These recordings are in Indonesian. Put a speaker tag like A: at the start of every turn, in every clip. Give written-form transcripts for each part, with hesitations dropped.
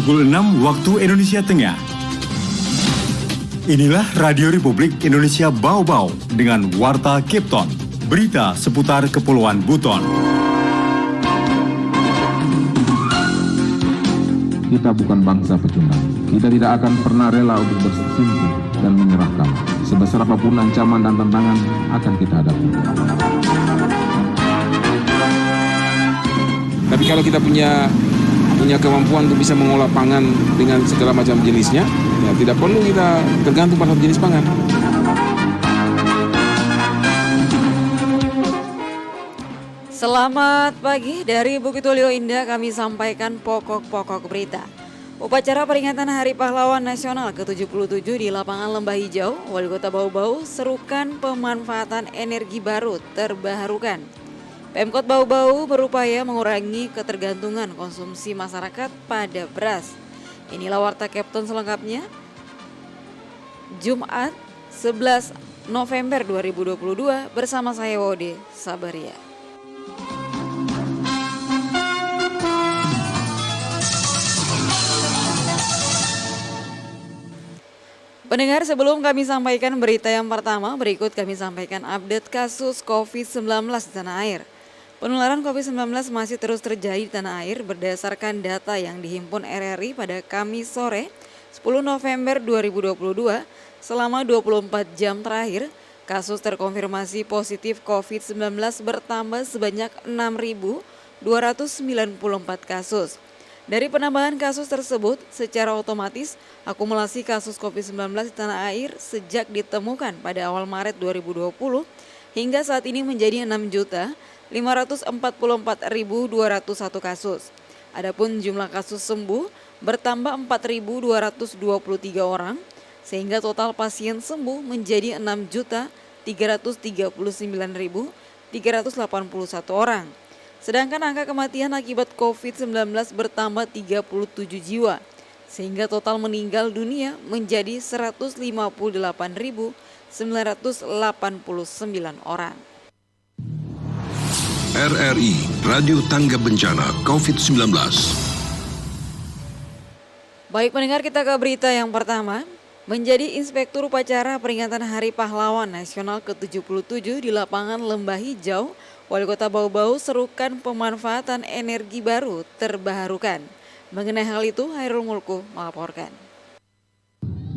A: pukul 6 waktu Indonesia Tengah. Inilah Radio Republik Indonesia Bau-Bau dengan Warta Kepton, berita seputar Kepulauan Buton.
B: Kita bukan bangsa pecundang. Kita tidak akan pernah rela untuk bersimpuh dan menyerahkan. Sebesar apapun ancaman dan tantangan akan kita hadapi. Tapi kalau kita punya kemampuan untuk bisa mengolah pangan dengan segala macam jenisnya, ya tidak perlu kita tergantung pada jenis pangan.
C: Selamat pagi dari Bukit Tulio Indah, kami sampaikan pokok-pokok berita. Upacara peringatan Hari Pahlawan Nasional ke-77 di lapangan Lembah Hijau, Wali Kota Bau-Bau serukan pemanfaatan energi baru terbarukan. Pemkot Bau-Bau berupaya mengurangi ketergantungan konsumsi masyarakat pada beras. Inilah Warta Kepton selengkapnya. Jumat 11 November 2022 bersama saya Wode Sabaria. Pendengar, sebelum kami sampaikan berita yang pertama, berikut kami sampaikan update kasus COVID-19 di tanah air. Penularan COVID-19 masih terus terjadi di tanah air berdasarkan data yang dihimpun RRI pada Kamis sore 10 November 2022. Selama 24 jam terakhir, kasus terkonfirmasi positif COVID-19 bertambah sebanyak 6.294 kasus. Dari penambahan kasus tersebut, secara otomatis akumulasi kasus COVID-19 di tanah air sejak ditemukan pada awal Maret 2020 hingga saat ini menjadi 6.544.201 kasus. Adapun jumlah kasus sembuh bertambah 4.223 orang, sehingga total pasien sembuh menjadi 6.339.381 orang. Sedangkan angka kematian akibat COVID-19 bertambah 37 jiwa, sehingga total meninggal dunia menjadi 158.989 orang.
D: RRI Radio Tangga Bencana COVID-19.
C: Baik pendengar, kita ke berita yang pertama. Menjadi inspektur upacara peringatan Hari Pahlawan Nasional ke-77 di lapangan Lembah Hijau, Wali Kota Bau-Bau serukan pemanfaatan energi baru terbarukan. Mengenai hal itu, Hairul Mulku melaporkan.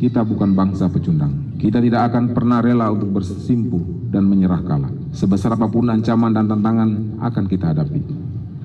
B: Kita bukan bangsa pecundang. Kita tidak akan pernah rela untuk bersimpuh dan menyerah kalah. Sebesar apapun ancaman dan tantangan akan kita hadapi.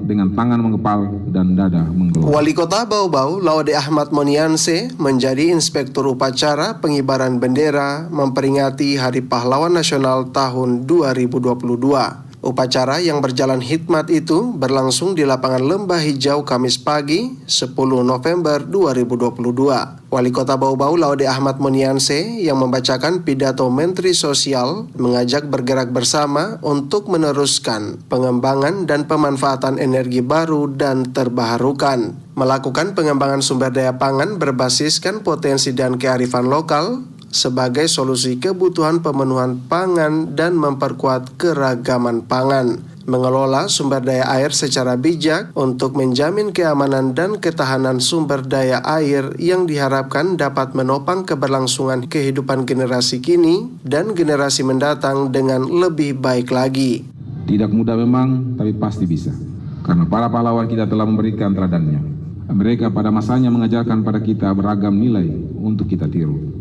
B: Dengan tangan mengepal dan dada menggelora.
E: Wali Kota Bau-Bau, Laude Ahmad Monianse, menjadi inspektur upacara pengibaran bendera memperingati Hari Pahlawan Nasional tahun 2022. Upacara yang berjalan hikmat itu berlangsung di lapangan Lembah Hijau Kamis pagi 10 November 2022. Wali Kota Bau-Bau Laude Ahmad Monianse yang membacakan pidato Menteri Sosial mengajak bergerak bersama untuk meneruskan pengembangan dan pemanfaatan energi baru dan terbarukan. Melakukan pengembangan sumber daya pangan berbasiskan potensi dan kearifan lokal sebagai solusi kebutuhan pemenuhan pangan dan memperkuat keragaman pangan. Mengelola sumber daya air secara bijak untuk menjamin keamanan dan ketahanan sumber daya air yang diharapkan dapat menopang keberlangsungan kehidupan generasi kini dan generasi mendatang dengan lebih baik lagi.
B: Tidak mudah memang, tapi pasti bisa. Karena para pahlawan kita telah memberikan teladannya. Mereka pada masanya mengajarkan pada kita beragam nilai untuk kita tiru.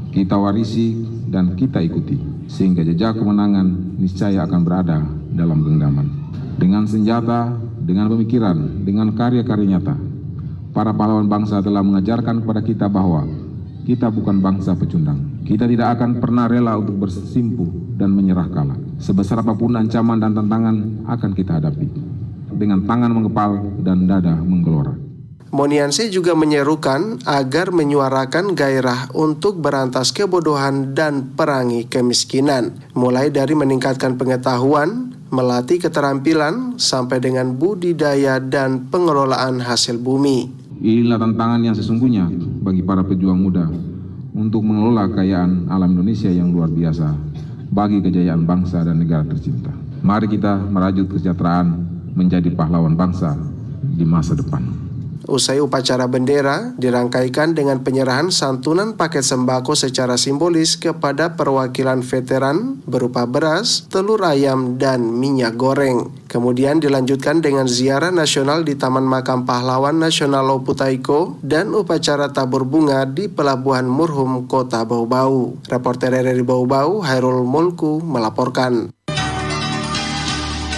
B: Kita warisi dan kita ikuti, sehingga jejak kemenangan niscaya akan berada dalam genggaman. Dengan senjata, dengan pemikiran, dengan karya-karya nyata, para pahlawan bangsa telah mengajarkan kepada kita bahwa kita bukan bangsa pecundang. Kita tidak akan pernah rela untuk bersimpuh dan menyerah kalah. Sebesar apapun ancaman dan tantangan akan kita hadapi. Dengan tangan mengepal dan dada menggelora.
E: Monianse juga menyerukan agar menyuarakan gairah untuk berantas kebodohan dan perangi kemiskinan, mulai dari meningkatkan pengetahuan, melatih keterampilan, sampai dengan budidaya dan pengelolaan hasil bumi.
B: Inilah tantangan yang sesungguhnya bagi para pejuang muda untuk mengelola kekayaan alam Indonesia yang luar biasa bagi kejayaan bangsa dan negara tercinta. Mari kita merajut kesejahteraan menjadi pahlawan bangsa di masa depan.
E: Usai upacara bendera dirangkaikan dengan penyerahan santunan paket sembako secara simbolis kepada perwakilan veteran berupa beras, telur ayam, dan minyak goreng. Kemudian dilanjutkan dengan ziarah nasional di Taman Makam Pahlawan Nasional Loputaiko dan upacara tabur bunga di Pelabuhan Murhum, Kota Bau-Bau. Reporter RRI Bau-Bau, Hairul Mulku, melaporkan.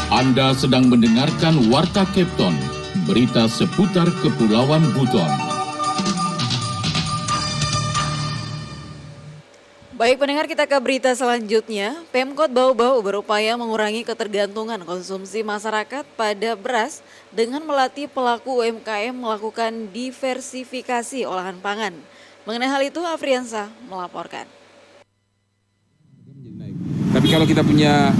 F: Anda sedang mendengarkan Warta Kepton, berita seputar Kepulauan Buton.
C: Baik pendengar, kita ke berita selanjutnya. Pemkot Bau-Bau berupaya mengurangi ketergantungan konsumsi masyarakat pada beras dengan melatih pelaku UMKM melakukan diversifikasi olahan pangan. Mengenai hal itu, Afriansa melaporkan.
B: Tapi kalau kita punya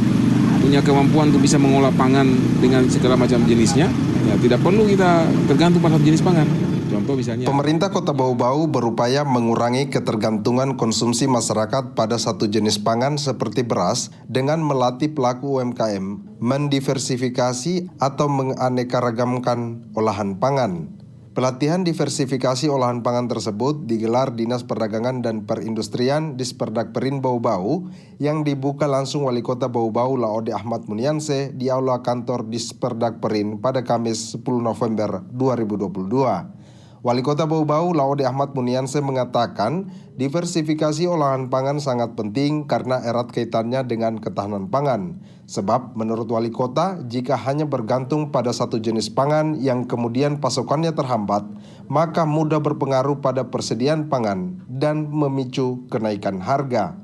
B: kemampuan untuk bisa mengolah pangan dengan segala macam jenisnya, ya tidak perlu kita tergantung pada jenis pangan. Contoh misalnya,
E: pemerintah Kota Bau-Bau berupaya mengurangi ketergantungan konsumsi masyarakat pada satu jenis pangan seperti beras dengan melatih pelaku UMKM mendiversifikasi atau menganeka-ragamkan olahan pangan. Pelatihan diversifikasi olahan pangan tersebut digelar Dinas Perdagangan dan Perindustrian Disperdak Perin Bau-Bau yang dibuka langsung Wali Kota Bau-Bau Laode Ahmad Munianse di Aula Kantor Disperdak Perin pada Kamis 10 November 2022. Wali Kota Bau-Bau Laode Ahmad Munianse mengatakan diversifikasi olahan pangan sangat penting karena erat kaitannya dengan ketahanan pangan. Sebab menurut Wali Kota, jika hanya bergantung pada satu jenis pangan yang kemudian pasokannya terhambat, maka mudah berpengaruh pada persediaan pangan dan memicu kenaikan harga.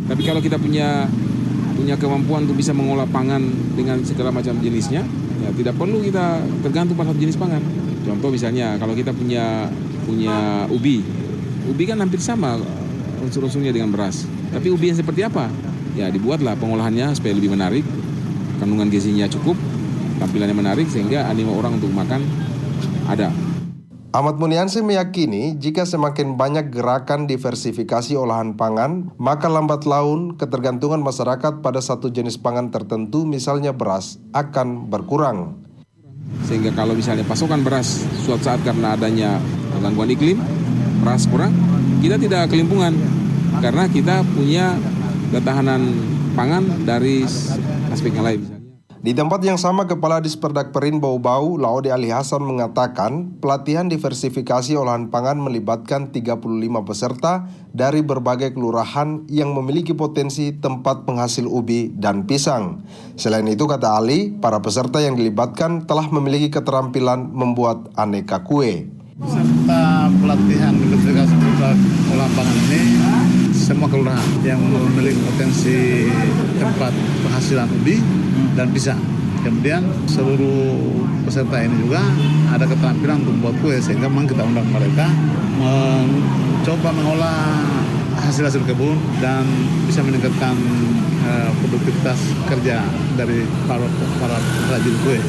B: Tapi kalau kita punya kemampuan untuk bisa mengolah pangan dengan segala macam jenisnya, ya tidak perlu kita tergantung pada satu jenis pangan. Contoh misalnya kalau kita punya ubi kan hampir sama unsur-unsurnya dengan beras. Tapi ubi yang seperti apa? Ya dibuatlah pengolahannya supaya lebih menarik, kandungan gizinya cukup, tampilannya menarik sehingga animo orang untuk makan ada.
E: Ahmad Munianse meyakini jika semakin banyak gerakan diversifikasi olahan pangan, maka lambat laun ketergantungan masyarakat pada satu jenis pangan tertentu, misalnya beras, akan berkurang.
B: Sehingga kalau misalnya pasokan beras suatu saat karena adanya gangguan iklim, beras kurang, kita tidak kelimpungan karena kita punya ketahanan pangan dari aspek yang lain.
E: Di tempat yang sama, Kepala Disperdak Perin Bau-Bau Laode Ali Hasan mengatakan pelatihan diversifikasi olahan pangan melibatkan 35 peserta dari berbagai kelurahan yang memiliki potensi tempat penghasil ubi dan pisang. Selain itu, kata Ali, para peserta yang dilibatkan telah memiliki keterampilan membuat aneka kue.
G: Peserta pelatihan diversifikasi olahan pangan ini semua kelurahan yang memiliki potensi tempat penghasilan ubi dan pisang. Kemudian seluruh peserta ini juga ada keterampilan untuk membuat kue, sehingga memang kita undang mereka mencoba mengolah hasil-hasil kebun dan bisa meningkatkan produktivitas kerja dari para perajin kue.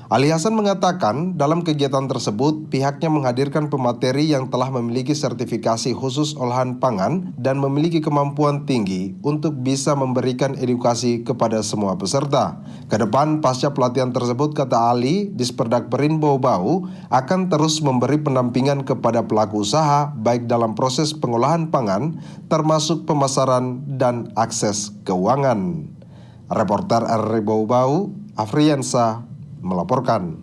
E: Ali Hasan mengatakan dalam kegiatan tersebut pihaknya menghadirkan pemateri yang telah memiliki sertifikasi khusus olahan pangan dan memiliki kemampuan tinggi untuk bisa memberikan edukasi kepada semua peserta. Kedepan pasca pelatihan tersebut, kata Ali, Disperdak Perin Bau-Bau akan terus memberi pendampingan kepada pelaku usaha baik dalam proses pengolahan pangan termasuk pemasaran dan akses keuangan. Reporter RRI Bau-Bau, Afriansa melaporkan.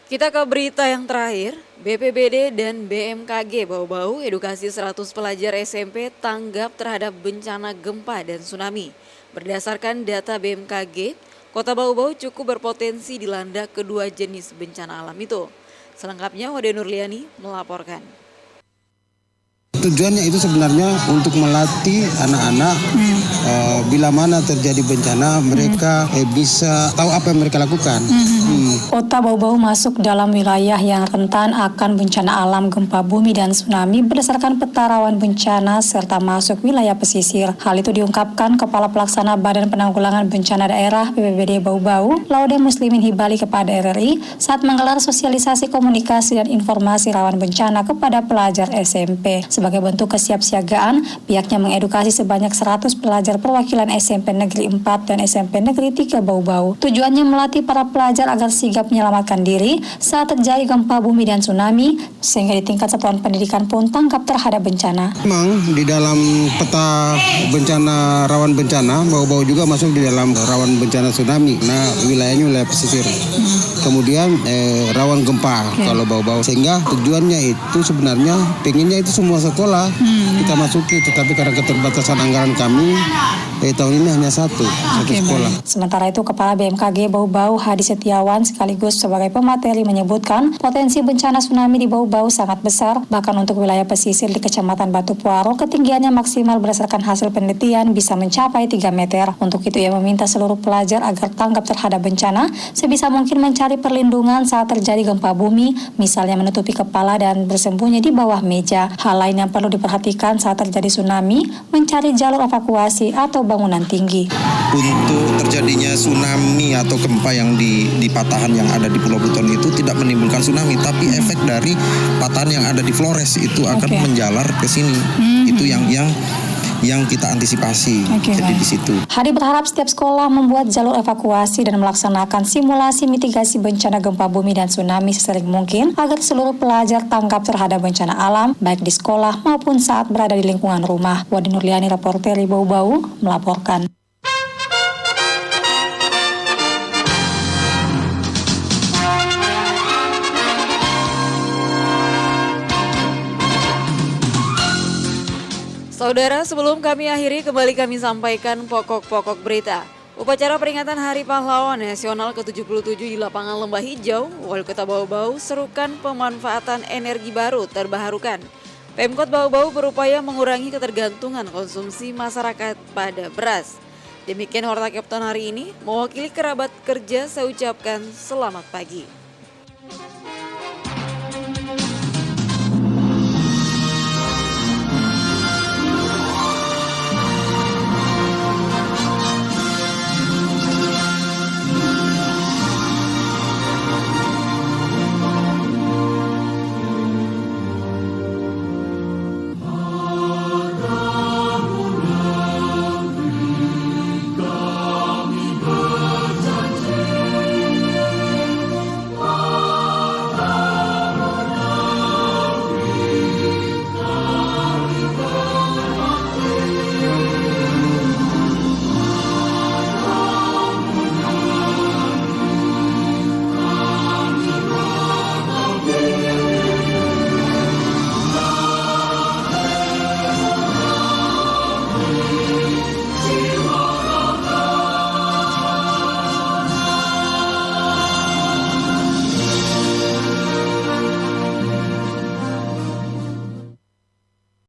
C: Kita ke berita yang terakhir. BPBD dan BMKG Bau-Bau edukasi 100 pelajar SMP tanggap terhadap bencana gempa dan tsunami. Berdasarkan data BMKG, Kota Bau-Bau cukup berpotensi dilanda kedua jenis bencana alam itu. Selengkapnya Wade Nurliani melaporkan.
H: Tujuannya itu sebenarnya untuk melatih anak-anak bila mana terjadi bencana mereka bisa tahu apa yang mereka lakukan.
I: Kota Bau-Bau masuk dalam wilayah yang rentan akan bencana alam gempa bumi dan tsunami berdasarkan peta rawan bencana serta masuk wilayah pesisir. Hal itu diungkapkan Kepala Pelaksana Badan Penanggulangan Bencana Daerah BPBD Bau-Bau, Laude Muslimin Hibali kepada RRI saat menggelar sosialisasi komunikasi dan informasi rawan bencana kepada pelajar SMP. Sebagai Sebagai bentuk kesiapsiagaan, pihaknya mengedukasi sebanyak 100 pelajar perwakilan SMP Negeri 4 dan SMP Negeri 3 Bau-Bau. Tujuannya melatih para pelajar agar sigap menyelamatkan diri saat terjadi gempa bumi dan tsunami, sehingga di tingkat satuan pendidikan pun tanggap terhadap bencana.
H: Memang di dalam peta bencana rawan bencana, Bau-Bau juga masuk di dalam rawan bencana tsunami. Nah, wilayahnya wilayah pesisir. Kemudian rawan gempa kalau Bau-Bau, sehingga tujuannya itu sebenarnya pengennya itu semua sekolah kita masuki, tetapi karena keterbatasan anggaran kami tahun ini hanya satu sekolah.
I: Sementara itu, Kepala BMKG Bau-Bau Hadi Setiawan sekaligus sebagai pemateri menyebutkan potensi bencana tsunami di Bau-Bau sangat besar, bahkan untuk wilayah pesisir di Kecamatan Batu Puaro ketinggiannya maksimal berdasarkan hasil penelitian bisa mencapai 3 meter. Untuk itu ia meminta seluruh pelajar agar tanggap terhadap bencana, sebisa mungkin mencari perlindungan saat terjadi gempa bumi, misalnya menutupi kepala dan bersembunyi di bawah meja. Hal lain yang perlu diperhatikan saat terjadi tsunami, mencari jalur evakuasi atau bangunan tinggi.
J: Untuk terjadinya tsunami atau gempa yang di patahan yang ada di Pulau Buton itu tidak menimbulkan tsunami, tapi efek dari patahan yang ada di Flores itu akan menjalar ke sini. Itu yang kita antisipasi. Jadi di situ.
I: Hadi berharap setiap sekolah membuat jalur evakuasi dan melaksanakan simulasi mitigasi bencana gempa bumi dan tsunami sesering mungkin agar seluruh pelajar tanggap terhadap bencana alam baik di sekolah maupun saat berada di lingkungan rumah. Wadi Nurliani, reporter Bau-Bau, melaporkan.
C: Saudara, sebelum kami akhiri, kembali kami sampaikan pokok-pokok berita. Upacara peringatan Hari Pahlawan Nasional ke-77 di lapangan Lembah Hijau, Wali Kota Bau-Bau serukan pemanfaatan energi baru terbarukan. Pemkot Bau-Bau berupaya mengurangi ketergantungan konsumsi masyarakat pada beras. Demikian Warta Kepton hari ini, mewakili kerabat kerja saya ucapkan selamat pagi.